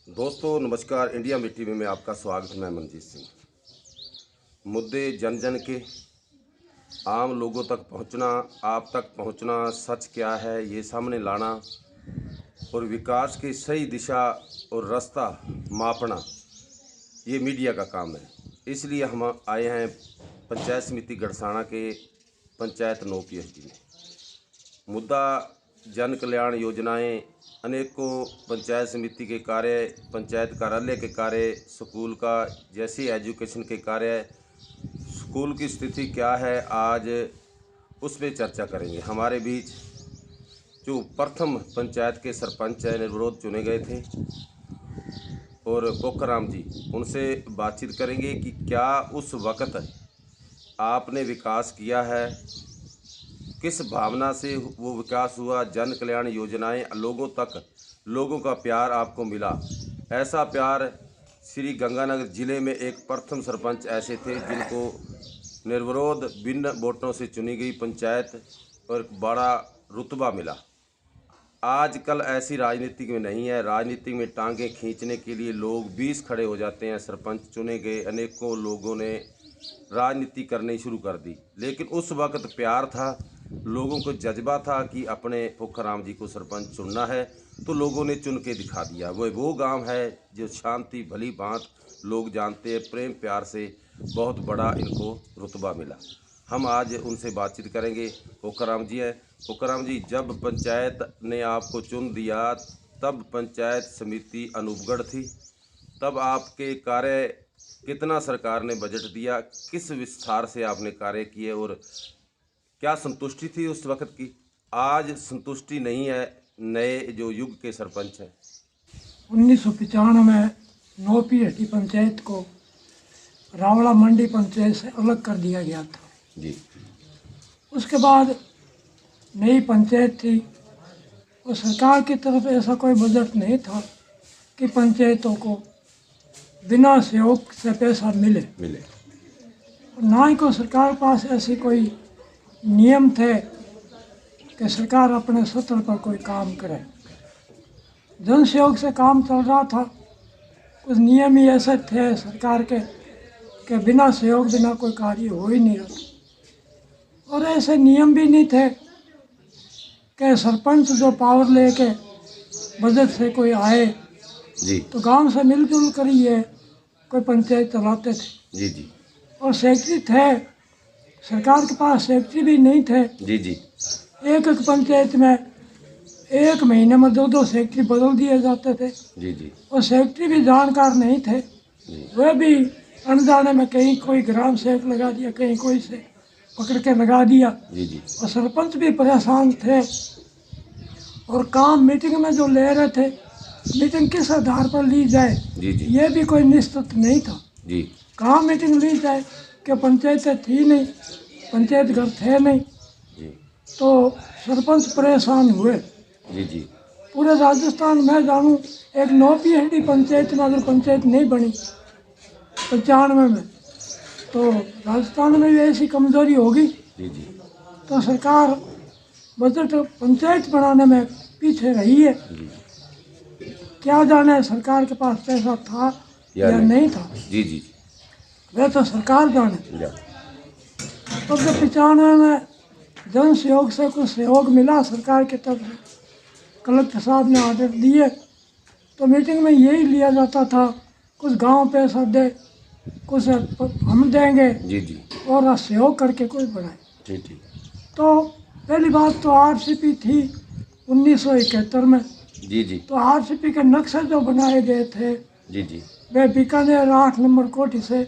दोस्तों नमस्कार। इंडिया मिट्टी में आपका स्वागत है। मैं मनजीत सिंह। मुद्दे जन जन के, आम लोगों तक पहुंचना, आप तक पहुंचना, सच क्या है ये सामने लाना और विकास की सही दिशा और रास्ता मापना, ये मीडिया का काम है। इसलिए हम आए हैं पंचायत समिति गड़साना के पंचायत 9 PHD में। मुद्दा जन कल्याण योजनाएं, अनेकों पंचायत समिति के कार्य, पंचायत कार्यालय के कार्य, स्कूल का जैसे एजुकेशन के कार्य, स्कूल की स्थिति क्या है, आज उस पर चर्चा करेंगे। हमारे बीच जो प्रथम पंचायत के सरपंच हैं, निर्विरोध चुने गए थे, और कोकराम जी, उनसे बातचीत करेंगे कि क्या उस वक़्त आपने विकास किया है, किस भावना से वो विकास हुआ, जन कल्याण योजनाएं लोगों तक, लोगों का प्यार आपको मिला। ऐसा प्यार श्री गंगानगर ज़िले में एक प्रथम सरपंच ऐसे थे जिनको निर्विरोध बिन वोटों से चुनी गई पंचायत और बड़ा रुतबा मिला। आजकल ऐसी राजनीति में नहीं है। राजनीति में टांगें खींचने के लिए लोग 20 खड़े हो जाते हैं। सरपंच चुने गए, अनेकों लोगों ने राजनीति करनी शुरू कर दी, लेकिन उस वक्त प्यार था, लोगों को जज्बा था कि अपने पोखराम जी को सरपंच चुनना है, तो लोगों ने चुन के दिखा दिया। वो गांव है जो शांति भली भांत लोग जानते हैं, प्रेम प्यार से बहुत बड़ा इनको रुतबा मिला। हम आज उनसे बातचीत करेंगे। पोखराम जी हैं। पोखराम जी, जब पंचायत ने आपको चुन दिया तब पंचायत समिति अनूपगढ़ थी, तब आपके कार्य कितना सरकार ने बजट दिया, किस विस्तार से आपने कार्य किए और क्या संतुष्टि थी उस वक्त की? आज संतुष्टि नहीं है नए जो युग के सरपंच हैं। 1995 में 9 PHD पंचायत को रावला मंडी पंचायत से अलग कर दिया गया था जी। उसके बाद नई पंचायत थी और सरकार की तरफ ऐसा कोई बजट नहीं था कि पंचायतों को बिना सहयोग से पैसा मिले। ना ही को सरकार पास ऐसी कोई नियम थे कि सरकार अपने स्तर पर कोई काम करे। जन सहयोग से काम चल रहा था। कुछ नियम ही ऐसे थे सरकार के कि बिना सहयोग बिना कोई कार्य हो ही नहीं रहा। और ऐसे नियम भी नहीं थे कि सरपंच जो पावर लेके बजट से कोई आए जी तो गांव से मिलजुल कर ये कोई पंचायत चलाते थे। जी जी और सेक्रेटरी थे, सरकार के पास सेक्रेटरी भी नहीं थे। जी जी एक पंचायत में 1 महीने में 2 सेक्रेटरी बदल दिए जाते थे। जी जी और सेक्रेटरी भी जानकार नहीं थे, वह भी अनजाने में कहीं कोई ग्राम सेवक लगा दिया, कहीं कोई से पकड़ के लगा दिया। जी जी और सरपंच भी परेशान थे। और काम मीटिंग में जो ले रहे थे, मीटिंग किस आधार पर ली जाए जी जी ये भी कोई निश्चित नहीं था। जी कहाँ मीटिंग ली जाए कि पंचायतें थी नहीं, पंचायत घर थे नहीं, जी तो सरपंच परेशान हुए। जी जी पूरे राजस्थान में जानूँ एक 9 PHD पंचायत में अगर पंचायत नहीं बनी 95 में, तो राजस्थान में भी ऐसी कमजोरी होगी। जी जी तो सरकार बजट पंचायत बनाने में पीछे रही है। क्या जाने सरकार के पास पैसा था या नहीं था, जी जी वह तो सरकार जाने। जी तो 95 में जन सहयोग से कुछ सहयोग मिला सरकार की तरफ से। कलेक्टर साहब ने आर्डर दिए तो मीटिंग में यही लिया जाता था, कुछ गांव पैसा दे, कुछ हम देंगे जी जी और सहयोग करके कुछ बनाए। जी जी तो पहली बात तो RCP थी 1971 में। जी जी तो RCP के नक्शे जो बनाए गए थे जी जी वे बीकानेर 8 नंबर कोठी से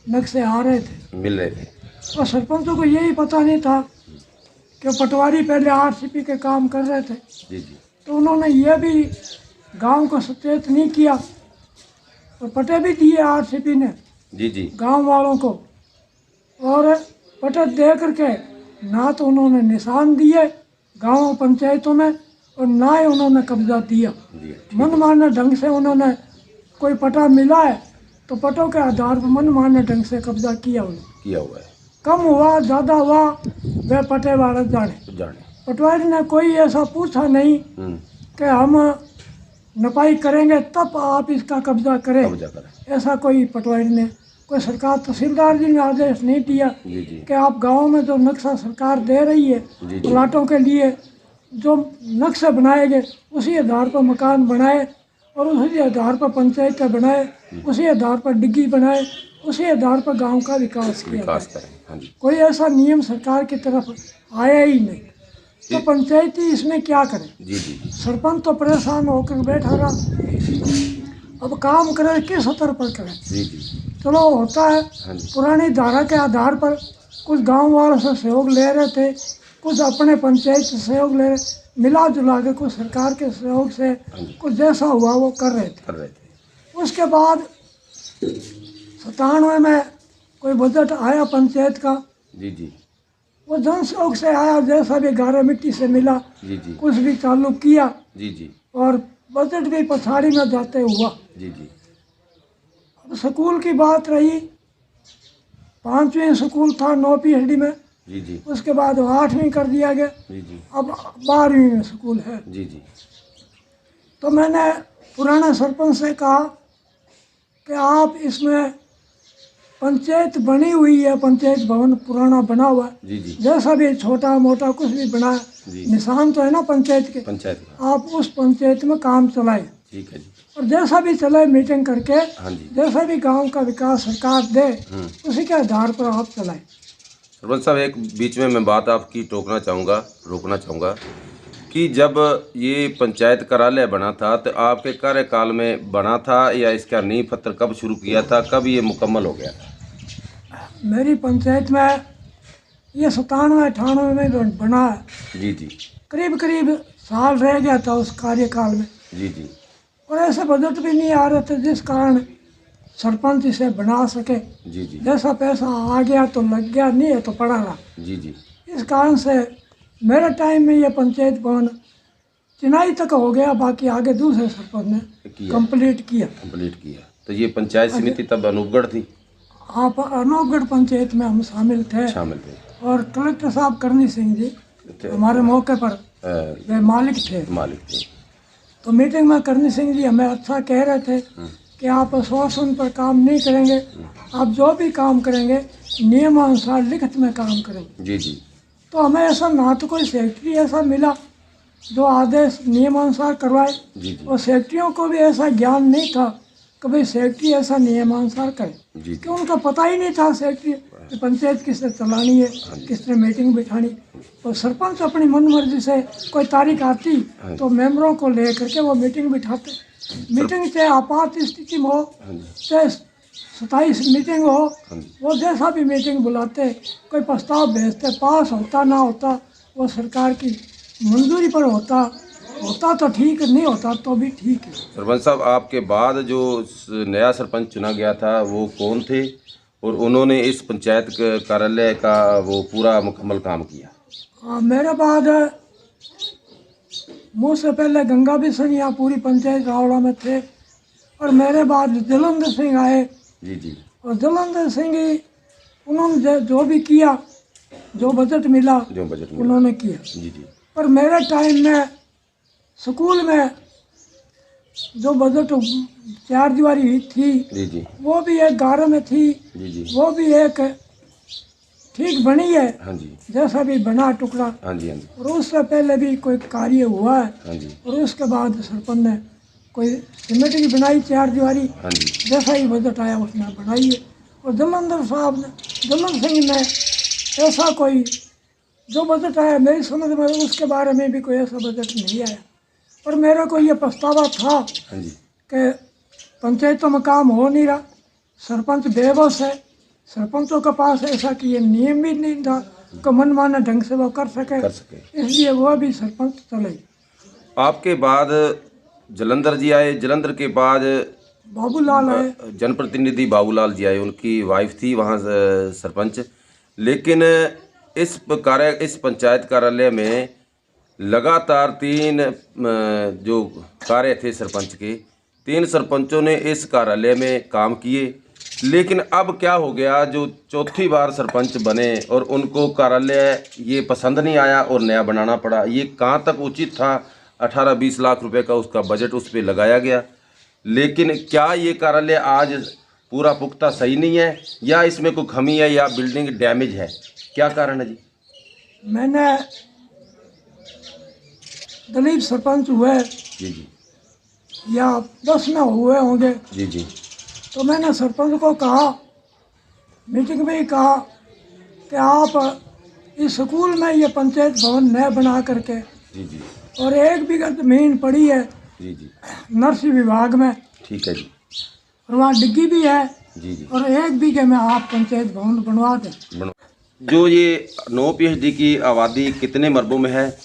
नक्शे आ रहे थे, मिल रहे थे। और सरपंचों को यही पता नहीं था कि पटवारी पहले RCP के काम कर रहे थे। जी जी तो उन्होंने ये भी गांव को सचेत नहीं किया और पटे भी दिए RCP ने जी जी गांव वालों को, और पटे दे करके ना तो उन्होंने निशान दिए गांव पंचायतों में और ना ही उन्होंने कब्जा दिया। मनमाने ढंग से उन्होंने कोई पटा मिला है तो पटों के आधार पर मनमाने ढंग से कब्जा किया हुआ है। कम हुआ ज़्यादा हुआ वह पटे वाले जाने। पटवारी ने कोई ऐसा पूछा नहीं कि हम नपाई करेंगे तब आप इसका कब्जा करें। कब्जा करें। ऐसा कोई पटवारी ने, कोई सरकार तहसीलदार जी ने आदेश नहीं दिया जी जी कि आप गांव में जो नक्शा सरकार दे रही है जी जी प्लाटों के लिए, जो नक्शे बनाए गए उसी आधार पर मकान बनाए और उसी आधार पर पंचायतें बनाए, उसी आधार पर डिग्गी बनाए, उसी आधार पर गांव का विकास किया विकास जाए। करें। हाँ जी कोई ऐसा नियम सरकार की तरफ आया ही नहीं, तो पंचायती इसमें क्या करे। जी जी सरपंच तो परेशान होकर बैठा रहा, अब काम करे किस स्तर पर करे। जी जी चलो होता है, हाँ जी पुरानी धारा के आधार पर कुछ गांव वालों से सहयोग ले रहे थे, कुछ अपने पंचायत से सहयोग ले रहे, मिला जुला के कुछ सरकार के सहयोग से कुछ जैसा हुआ वो कर रहे थे। उसके बाद 97 में कोई बजट आया पंचायत का, जी जी वो जन सहयोग से आया, जैसा भी गारा मिट्टी से मिला जी जी कुछ भी चालू किया जी जी और बजट भी पछाड़ी में जाते हुआ। जी जी अब स्कूल की बात रही, 5वीं स्कूल था 9 PhD में, जी जी उसके बाद 8वीं कर दिया गया, जी जी अब 12वीं में स्कूल है। जी जी तो मैंने पुराने सरपंच से कहा कि आप इसमें पंचायत बनी हुई है, पंचायत भवन पुराना बना हुआ है, जी जी जैसा भी छोटा मोटा कुछ भी बना है, जी निशान तो है ना पंचायत के, पंचायत का। आप उस पंचायत में काम चलाएं ठीक है जी। और जैसा भी चलाए मीटिंग करके, हाँ जी जैसा भी गांव का विकास सरकार दे उसी के आधार पर आप चलाएं। सरपंच साहब, एक बीच में मैं बात आपकी रोकना चाहूँगा कि जब ये पंचायत कार्यालय बना था तो आपके कार्यकाल में बना था या इसका नींव पत्थर कब शुरू किया था, कब ये मुकम्मल हो गया था? मेरी पंचायत में ये 97-98 में बना है, जी जी करीब करीब साल रह गया था उस कार्यकाल में, जी जी और ऐसे बजट भी नहीं आ रहे थे जिस कारण सरपंच इसे बना सके। जी जी जैसा पैसा आ गया तो लग गया, नहीं है तो पड़ा रहा। जी जी इस कारण से मेरे टाइम में ये पंचायत भवन चिनाई तक हो गया, बाकी आगे दूसरे सरपंच ने कंप्लीट किया। तो ये पंचायत समिति तब अनूपगढ़ थी? आप अनूपगढ़ पंचायत में हम शामिल थे और कलेक्टर साहब करनी सिंह जी हमारे मौके पर वे मालिक थे। तो मीटिंग में करनी सिंह जी हमें अच्छा कह रहे थे कि आप आश्वासन पर काम नहीं करेंगे, आप जो भी काम करेंगे नियमानुसार लिखित में काम करेंगे। जी जी तो हमें ऐसा ना तो कोई सेक्रेटरी ऐसा मिला जो आदेश नियमानुसार करवाए, जी जी और सेक्रेटरियों को भी ऐसा ज्ञान नहीं था कि भाई सेक्रेटरी ऐसा नियमानुसार करे, जी कि उनका पता ही नहीं था सेक्रेटरी कि पंचायत किसने चलानी है, किसने मीटिंग बिठानी। और सरपंच अपनी मन मर्जी से कोई तारीख आती तो मेंबरों को ले करके वो मीटिंग बिठाते। मीटिंग चाहे आपात स्थिति में हो, चाहे 27 मीटिंग हो, वो जैसा भी मीटिंग बुलाते, कोई प्रस्ताव भेजते, पास होता ना होता वो सरकार की मंजूरी पर होता तो ठीक, नहीं होता तो भी ठीक है। सरपंच साहब, आपके बाद जो नया सरपंच चुना गया था वो कौन थे और उन्होंने इस पंचायत कार्यालय का वो पूरा मुकम्मल काम किया? मेरे बाद मुझसे पहले गंगा बिशन यहाँ पूरी पंचायत रावड़ा में थे, और मेरे बाद जलंधर सिंह आए। जी जी और जलंधर सिंह उन्होंने जो भी किया, जो बजट मिला उन्होंने किया। जी जी पर मेरे टाइम में स्कूल में जो बजट 4 दीवारी थी, जी जी वो भी एक 11 में थी, जी जी वो भी एक ठीक बनी है। हाँ जी जैसा भी बना टुकड़ा। हाँ जी हाँ जी और उससे पहले भी कोई कार्य हुआ है। हाँ जी और उसके बाद सरपंच ने कोई सीमेंट की बनाई 4 दीवारी, हाँ जी जैसा ही बजट आया उसने बनाई है। और जलंधर साहब ने, जलंधर सिंह ने ऐसा कोई जो बजट आया मेरी समझ में उसके बारे में भी कोई ऐसा बजट नहीं आया। और मेरे को ये पछतावा था हाँ जी कि पंचायतों में काम हो नहीं रहा, सरपंच बेबस है, सरपंचों के पास ऐसा कि ये नियम भी नहीं था कि मनमाने ढंग से वो कर सके, इसलिए वो भी सरपंच चले। आपके बाद जलंधर जी आए, जलंधर के बाद बाबूलाल आए, जनप्रतिनिधि बाबूलाल जी आए, उनकी वाइफ थी वहाँ सरपंच। लेकिन इस पंचायत कार्यालय में लगातार 3 जो कार्य थे सरपंच के, 3 सरपंचों ने इस कार्यालय में काम किए। लेकिन अब क्या हो गया, जो चौथी बार सरपंच बने और उनको कार्यालय ये पसंद नहीं आया और नया बनाना पड़ा, ये कहाँ तक उचित था? 18-20 लाख रुपए का उसका बजट उस पर लगाया गया। लेकिन क्या ये कार्यालय आज पूरा पुख्ता सही नहीं है, या इसमें कोई कमी है, या बिल्डिंग डैमेज है? क्या कारण है जी? मैंने दलीप सरपंच हुए जी जी या 10 में हुए होंगे, जी जी तो मैंने सरपंच को कहा, मीटिंग में ही कहा कि आप इस स्कूल में ये पंचायत भवन नया बना करके, जी जी और 1 बीघा जमीन पड़ी है जी जी नर्सरी विभाग में, ठीक है जी। और वहाँ डिग्गी भी है, जी जी और 1 बीघे में आप पंचायत भवन बनवा दें। जो ये 9 PhD की आबादी कितने मरबों में है,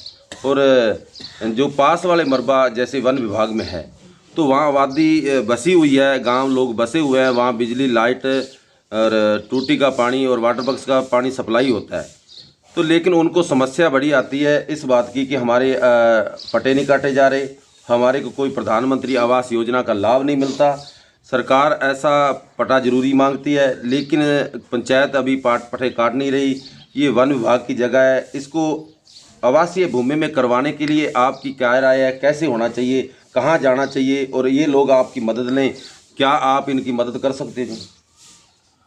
और जो पास वाले मरबा जैसे वन विभाग में है, तो वहाँ आबादी बसी हुई है, गांव लोग बसे हुए हैं, वहाँ बिजली, लाइट और टूटी का पानी और वाटर बक्स का पानी सप्लाई होता है। तो लेकिन उनको समस्या बड़ी आती है इस बात की कि हमारे पट्टे नहीं काटे जा रहे, हमारे को कोई प्रधानमंत्री आवास योजना का लाभ नहीं मिलता। सरकार ऐसा पट्टा जरूरी मांगती है, लेकिन पंचायत अभी पट्टे काट नहीं रही। ये वन विभाग की जगह है, इसको आवासीय भूमि में करवाने के लिए आपकी क्या राय है? कैसे होना चाहिए, कहाँ जाना चाहिए, और ये लोग आपकी मदद लें, क्या आप इनकी मदद कर सकते हैं?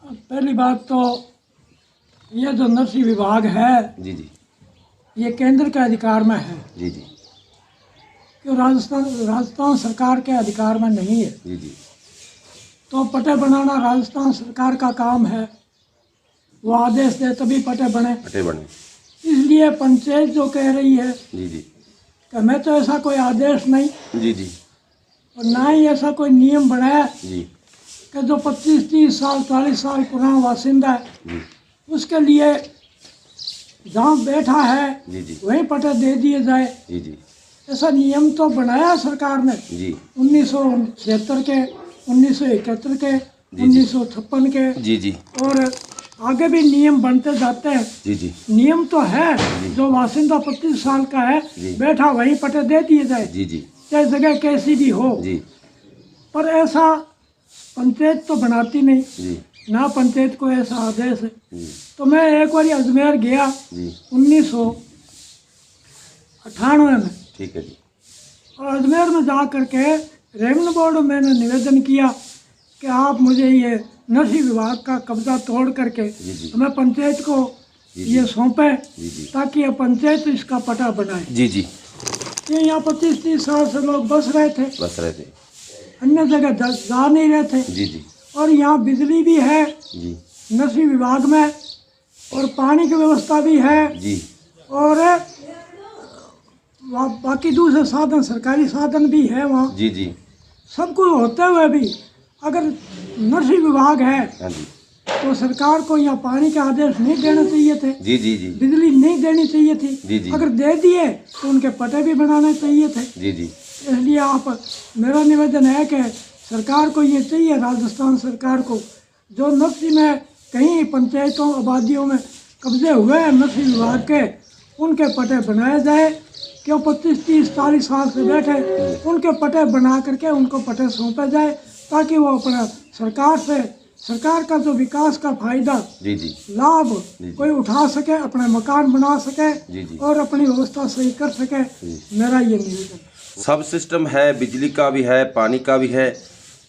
पहली बात तो ये जो नर्सरी विभाग है, जी जी ये केंद्र के अधिकार में है, जी जी क्यों राजस्थान सरकार के अधिकार में नहीं है। जी जी तो पट्टे बनाना राजस्थान सरकार का काम है, वो आदेश दे तभी पट्टे बने। पट्टे बने, इसलिए पंचायत जो कह रही है जी जी कि मैं तो ऐसा कोई आदेश नहीं, जी जी और ना ही ऐसा कोई नियम बनाया जी कि जो 25-30 साल 40 साल पुराना वासिंदा है जी उसके लिए जहाँ बैठा है जी जी वहीं पट्टे दे दिए जाए। जी जी ऐसा नियम तो बनाया सरकार ने जी 1976 के, 1971 के, 1956 के, जी जी और आगे भी नियम बनते जाते हैं। जी जी नियम तो है, जो वासिंदा 25 साल का है बैठा वहीं पट्टे दे दिए जाए, जी जी चाहे जगह कैसी भी हो। जी पर ऐसा पंचायत तो बनाती नहीं, जी ना पंचायत को ऐसा आदेश है। जी तो मैं एक बार अजमेर गया जी 1998 में, ठीक है जी। और अजमेर में जा करके रेवेन्यू बोर्ड में मैंने निवेदन किया कि आप मुझे ये नर्सरी विभाग का कब्जा तोड़ करके जी जी हमें पंचायत को ये सौंपे, जी जी ताकि ये पंचायत इसका पता बनाए। जी जी ये यहाँ 25-30 साल से लोग बस रहे थे, बस रहे थे, अन्य जगह जा नहीं रहे थे, जी जी और यहाँ बिजली भी है जी नर्सरी विभाग में, और पानी की व्यवस्था भी है, जी और बाकी दूसरे साधन, सरकारी साधन भी है वहाँ। जी जी सब कुछ होते हुए भी अगर नर्सरी विभाग है हाँ जी तो सरकार को यहाँ पानी के आदेश नहीं देने चाहिए थे, जी जी जी बिजली नहीं देनी चाहिए थी। जी जी अगर दे दिए तो उनके पट्टे भी बनाने चाहिए थे। जी जी इसलिए आप, मेरा निवेदन है कि सरकार को ये चाहिए, राजस्थान सरकार को, जो नर्सरी में कहीं पंचायतों आबादियों में कब्जे हुए हैं नर्सरी विभाग के, उनके पट्टे बनाए जाए। क्यों 25-30-40 साल से बैठे, उनके पट्टे बना करके उनको पट्टे सौंपे जाए, ताकि वो अपना सरकार का जो विकास का फायदा, जी जी लाभ कोई उठा सके, अपने मकान बना सके, जी जी और अपनी व्यवस्था सही कर सके। मेरा ये निवेदन। सब सिस्टम है, बिजली का भी है, पानी का भी है,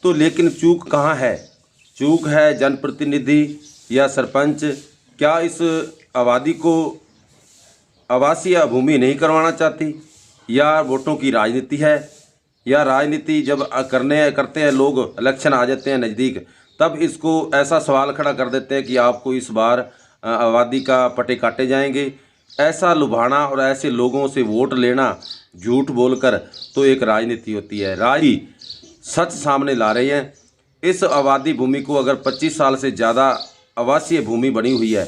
तो लेकिन चूक कहाँ है? चूक है जनप्रतिनिधि या सरपंच। क्या इस आबादी को आवासीय भूमि नहीं करवाना चाहती, या वोटों की राजनीति है? या राजनीति जब करते हैं लोग, इलेक्शन आ जाते हैं नज़दीक, तब इसको ऐसा सवाल खड़ा कर देते हैं कि आपको इस बार आबादी का पट्टे काटे जाएंगे। ऐसा लुभाना और ऐसे लोगों से वोट लेना झूठ बोलकर तो एक राजनीति होती है। सच सामने ला रहे हैं। इस आबादी भूमि को अगर 25 साल से ज़्यादा आवासीय भूमि बनी हुई है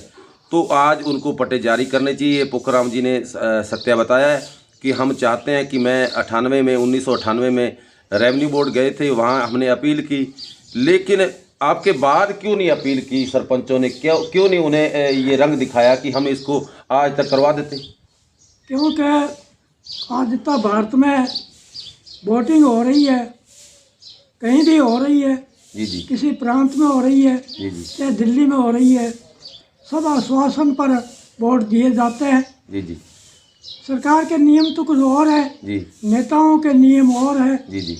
तो आज उनको पट्टे जारी करने चाहिए। पोखराम जी ने सत्य बताया है कि हम चाहते हैं कि मैं 1998 में रेवेन्यू बोर्ड गए थे, वहाँ हमने अपील की, लेकिन आपके बाद क्यों नहीं अपील की सरपंचों ने? क्यों नहीं उन्हें ये रंग दिखाया कि हम इसको आज तक करवा देते? क्योंकि आज इतना भारत में वोटिंग हो रही है, कहीं भी हो रही है, जी जी किसी प्रांत में हो रही है, जी जी चाहे दिल्ली में हो रही है, सब आश्वासन पर वोट दिए जाते हैं। जी जी सरकार के नियम तो कुछ और है, जी नेताओं के नियम और है, जी जी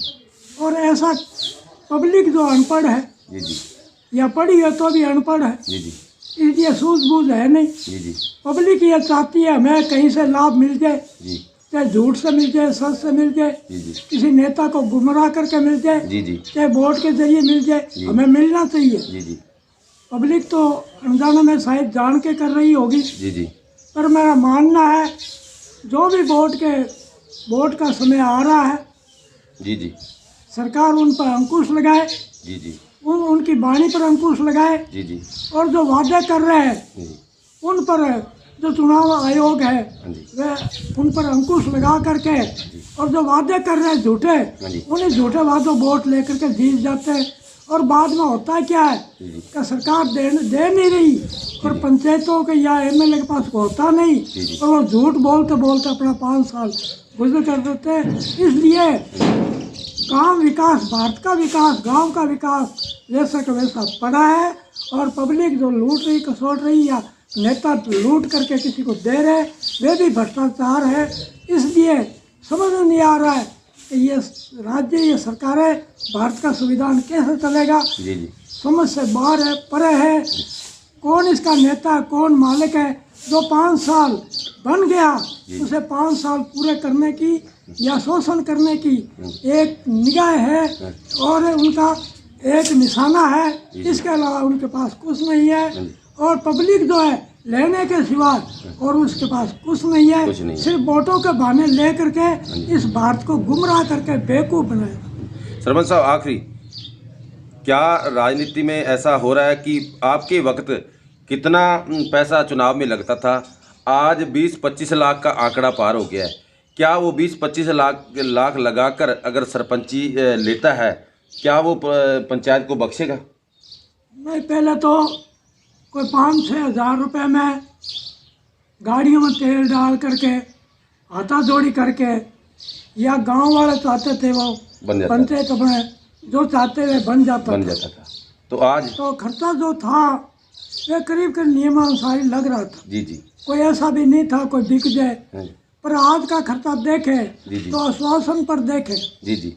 और ऐसा पब्लिक जो अनपढ़ है जी जी या पढ़ी है तो भी अनपढ़ है, जी जी इसलिए सूझबूझ है नहीं। जी जी पब्लिक ये चाहती है हमें कहीं से लाभ मिल जाए, जी चाहे झूठ से मिल जाए, सच से मिल जाए, जी जी किसी नेता को गुमराह करके मिल जाए, जी जी चाहे वोट के जरिए मिल जाए, जी। हमें मिलना चाहिए। जी जी पब्लिक तो अनजाने में शायद जान के कर रही होगी, जी जी पर मेरा मानना है जो भी वोट का समय आ रहा है, जी जी सरकार उन पर अंकुश लगाए, जी जी उनकी वाणी पर अंकुश लगाए, जी जी और जो वादे कर रहे हैं जी उन पर जो चुनाव आयोग है हाँ जी वह उन पर अंकुश लगा करके, और जो वादे कर रहे हैं झूठे, हाँ जी उन्हें झूठे वादों वोट लेकर के जीत जाते हैं। और बाद में होता है क्या है जी जी कि सरकार दे नहीं रही, और पंचायतों के या एमएलए के पास होता नहीं, जी। और वो झूठ बोलते बोलते अपना 5 साल गुजर कर देते हैं। इसलिए काम विकास, भारत का विकास, गांव का विकास जैसा का वैसा पड़ा है, और पब्लिक जो लूट रही, कसोट रही, या नेता लूट करके किसी को दे रहे, वे भी भ्रष्टाचार है। इसलिए समझ में नहीं आ रहा है कि ये राज्य, ये सरकारें, भारत का संविधान कैसे चलेगा। जी जी समझ से बाहर है, परे है। कौन इसका नेता है, कौन मालिक है। जो 5 साल बन गया, उसे 5 साल पूरे करने की या शोषण करने की एक निगाह है, और उनका एक निशाना है। इसके अलावा उनके पास कुछ नहीं है, और पब्लिक जो है लेने के सिवाय और उसके पास कुछ नहीं है। सिर्फ वोटों के बहाने ले करके इस भारत को गुमराह करके बेवकूफ़ बनाएगा। सरपंच साहब, आखिरी, क्या राजनीति में ऐसा हो रहा है कि आपके वक्त कितना पैसा चुनाव में लगता था, आज 20-25 लाख का आंकड़ा पार हो गया है? क्या वो 20-25 लाख लगाकर अगर सरपंची लेता है, क्या वो पंचायत को बख्शेगा? नहीं, पहले तो कोई 5-6 हज़ार रुपये में गाड़ियों में तेल डाल करके, हाथाजोड़ी करके, या गांव वाले चाहते थे वो बन जाता पंचायत अपने जो चाहते वे बन जाता था। तो आज तो खर्चा जो था वे करीब करीब नियमानुसार ही लग रहा था। जी जी कोई ऐसा भी नहीं था कोई बिक जाए। हाँ, पर आज का खर्चा देखे जी जी तो आश्वासन पर देखे, जी जी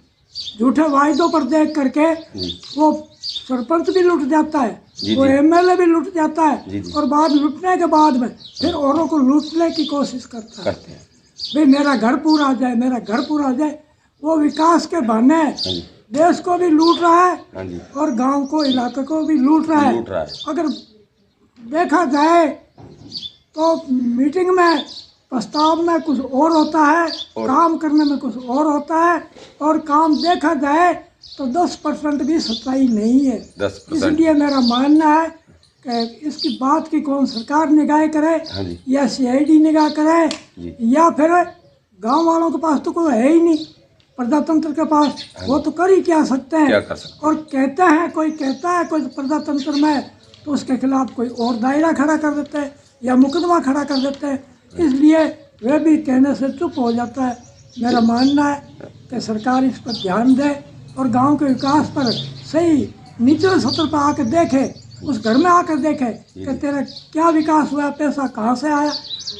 झूठे वायदों पर देख करके जी वो सरपंच भी लुट जाता है, जी वो जी एमएलए भी लुट जाता है, जी जी और बाद लुटने के बाद में फिर औरों को लूटने की कोशिश करता है। करते हैं। भाई मेरा घर पूरा आ जाए, मेरा घर पूरा आ जाए। वो विकास के बहाने हाँ जी देश को भी लूट रहा है, हाँ जी और गांव को, इलाके को भी लूट रहा है। अगर देखा जाए तो मीटिंग में, प्रस्ताव में कुछ और होता है, काम करने में कुछ और होता है, और काम देखा जाए तो 10% भी सच्चाई नहीं है। 10%। इसलिए मेरा मानना है कि इसकी बात की कौन सरकार निगाह करे, हाँ जी या सीआईडी निगाह करे, जी या फिर गांव वालों के पास तो कोई है ही नहीं प्रजातंत्र के पास, वो तो कर ही क्या सकते हैं। क्या कर सकते और कहते हैं, कोई कहता है कोई प्रजातंत्र में, तो उसके खिलाफ कोई और दायरा खड़ा कर देते हैं या मुकदमा खड़ा कर देते हैं। इसलिए वे भी कहने से चुप हो जाता है। मेरा मानना है कि सरकार इस पर ध्यान दे, और गांव के विकास पर सही निचले सतर पर आकर देखे, उस घर में आकर देखे कि तेरा क्या विकास हुआ, पैसा कहाँ से आया,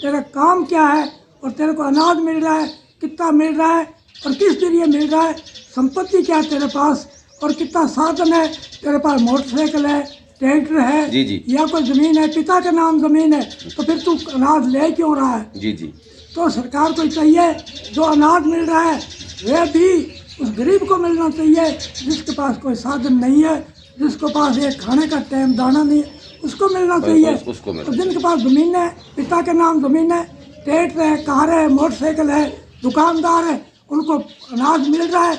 तेरा काम क्या है, और तेरे को अनाज मिल रहा है, कितना मिल रहा है, और किस जरिए मिल रहा है, संपत्ति क्या है तेरे पास, और कितना साधन है तेरे पास, मोटरसाइकिल है, ट्रैक्टर है, जी जी या कोई ज़मीन है, पिता के नाम ज़मीन है, तो फिर तू अनाज ले क्यों रहा है। जी जी तो सरकार को चाहिए जो अनाज मिल रहा है वह भी उस गरीब को मिलना चाहिए, जिसके पास कोई साधन नहीं है, जिसके पास एक खाने का टाइम दाना नहीं है, उसको मिलना चाहिए। उसको तो जिनके पास ज़मीन है, पिता के नाम ज़मीन है, ट्रैक्टर है, कार है, मोटरसाइकिल है, दुकानदार है, उनको अनाज मिल रहा है,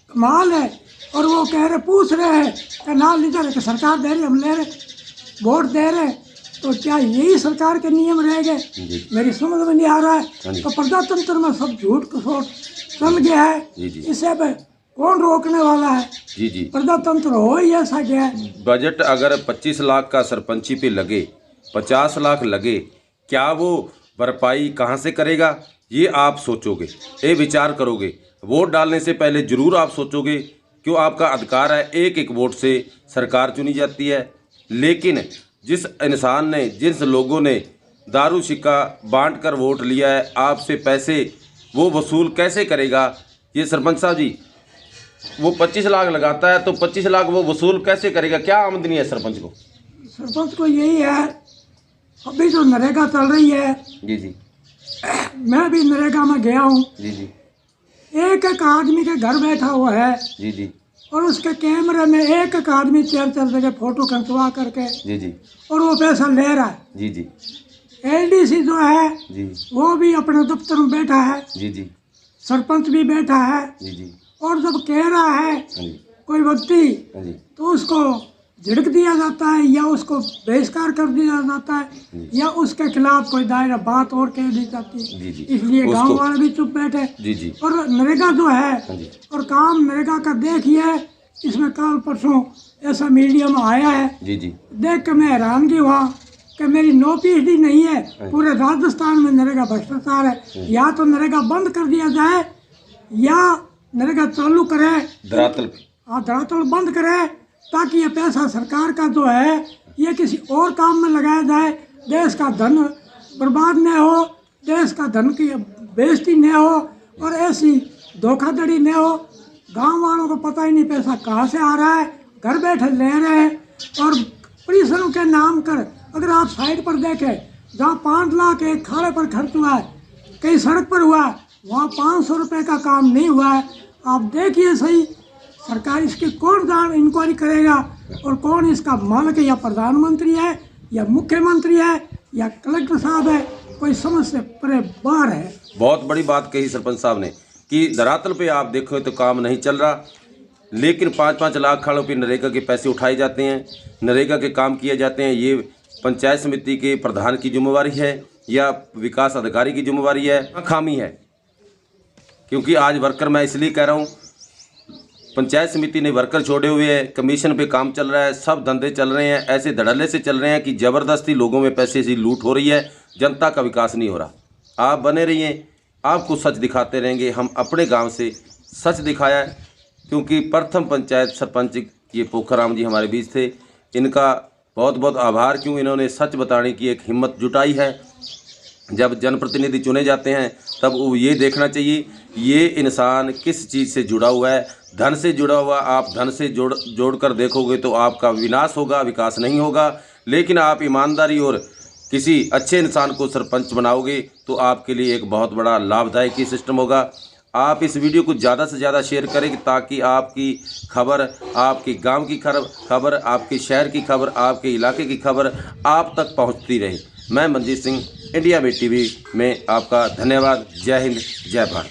माल है, और वो कह रहे, पूछ रहे हैं कि अनाज लीजिए, कि सरकार दे रही, हम ले रहे, वोट दे रहे। तो क्या यही सरकार के नियम रह गए? मेरी समझ में नहीं आ रहा है। तो प्रजातंत्र में सब झूठ कसोट चल गया है। इसे पे कौन रोकने वाला है? जी जी प्रजातंत्र हो ही ऐसा गया है। बजट अगर 25 लाख का सरपंची पे लगे, 50 लाख लगे, क्या वो भरपाई कहाँ से करेगा? ये आप सोचोगे, ये विचार करोगे, वोट डालने से पहले जरूर आप सोचोगे, क्यों आपका अधिकार है, एक एक वोट से सरकार चुनी जाती है। लेकिन जिस इंसान ने, जिस लोगों ने दारू सिक्का बांट कर वोट लिया है, आपसे पैसे वो वसूल कैसे करेगा? ये सरपंच साहब जी, वो 25 लाख लगाता है तो 25 लाख वो वसूल कैसे करेगा? क्या आमदनी है सरपंच को? सरपंच को यही है, अभी जो नरेगा चल रही है, जी जी, मैं भी नरेगा में गया हूँ। जी जी, एक एक आदमी के घर बैठा हुआ है जी जी, और उसके कैमरे में एक एक आदमी 4-4 जगह फोटो खिंचवा करके जी जी, और वो पैसा ले रहा है। जी जी, एलडीसी जो है जी, वो भी अपने दफ्तर में बैठा है, जी जी, सरपंच भी बैठा है, जी जी, और जब कह रहा है हाँ जी, कोई व्यक्ति हाँ जी, तो उसको झिड़क दिया जाता है या उसको बहिष्कार कर दिया जाता है जी। या उसके खिलाफ कोई दायरा बात और कह दी जाती जी, है। जी। इसलिए गांव उसको- वाले भी चुप बैठे। जी जी, और नरेगा जो है हाँ जी, और काम नरेगा का देखिए, इसमें कल परसों ऐसा मीडिया में आया है, जी जी, देख के मैं हैरानगी हुआ कि मेरी 9 PhD नहीं है, पूरे राजस्थान में नरेगा भ्रष्टाचार है। या तो नरेगा बंद कर दिया जाए या नरेगा चालू करे, धरातल पे। हाँ धरातल बंद करे, ताकि ये पैसा सरकार का जो है ये किसी और काम में लगाया जाए, देश का धन बर्बाद न हो, देश का धन की बेइज्जती न हो और ऐसी धोखाधड़ी न हो। गांव वालों को पता ही नहीं पैसा कहाँ से आ रहा है, घर बैठे ले रहे हैं। और परिश्रम के नाम कर अगर आप साइड पर देखें, जहाँ 5 लाख एक खाड़े पर खर्च हुआ है, कहीं सड़क पर हुआ है, वहाँ 500 रुपये का काम नहीं हुआ है। आप देखिए सही, सरकार इसकी कौन जान इंक्वायरी करेगा और कौन इसका मालिक है? या प्रधानमंत्री है या मुख्यमंत्री है या कलेक्टर साहब है? कोई समझ से परे बाहर है। बहुत बड़ी बात कही सरपंच साहब ने कि धरातल पे आप देखो तो काम नहीं चल रहा, लेकिन 5-5 लाख खाड़ों पे नरेगा के पैसे उठाए जाते हैं, नरेगा के काम किए जाते हैं। ये पंचायत समिति के प्रधान की जिम्मेवारी है या विकास अधिकारी की जिम्मेवारी है? खामी है, क्योंकि आज वर्कर, मैं इसलिए कह रहा हूँ, पंचायत समिति ने वर्कर छोड़े हुए हैं, कमीशन पे काम चल रहा है, सब धंधे चल रहे हैं, ऐसे धड़ल्ले से चल रहे हैं कि ज़बरदस्ती लोगों में पैसे से लूट हो रही है, जनता का विकास नहीं हो रहा। आप बने रहिए, आपको सच दिखाते रहेंगे। हम अपने गांव से सच दिखाया है, क्योंकि प्रथम पंचायत सरपंच ये पोखराम जी हमारे बीच थे। इनका बहुत बहुत आभार, क्यों इन्होंने सच बताने की एक हिम्मत जुटाई है। जब जनप्रतिनिधि चुने जाते हैं तब वो ये देखना चाहिए ये इंसान किस चीज़ से जुड़ा हुआ है। धन से जुड़ा हुआ, आप धन से जोड़ कर देखोगे तो आपका विनाश होगा, विकास नहीं होगा। लेकिन आप ईमानदारी और किसी अच्छे इंसान को सरपंच बनाओगे तो आपके लिए एक बहुत बड़ा लाभदायक सिस्टम होगा। आप इस वीडियो को ज़्यादा से ज़्यादा शेयर करें ताकि आपकी खबर, आपके गांव की खबर, आपके शहर की खबर, आपके इलाके की खबर आप तक पहुंचती रहे। मैं मनजीत सिंह, इंडिया में टीवी में आपका धन्यवाद। जय हिंद, जय भारत।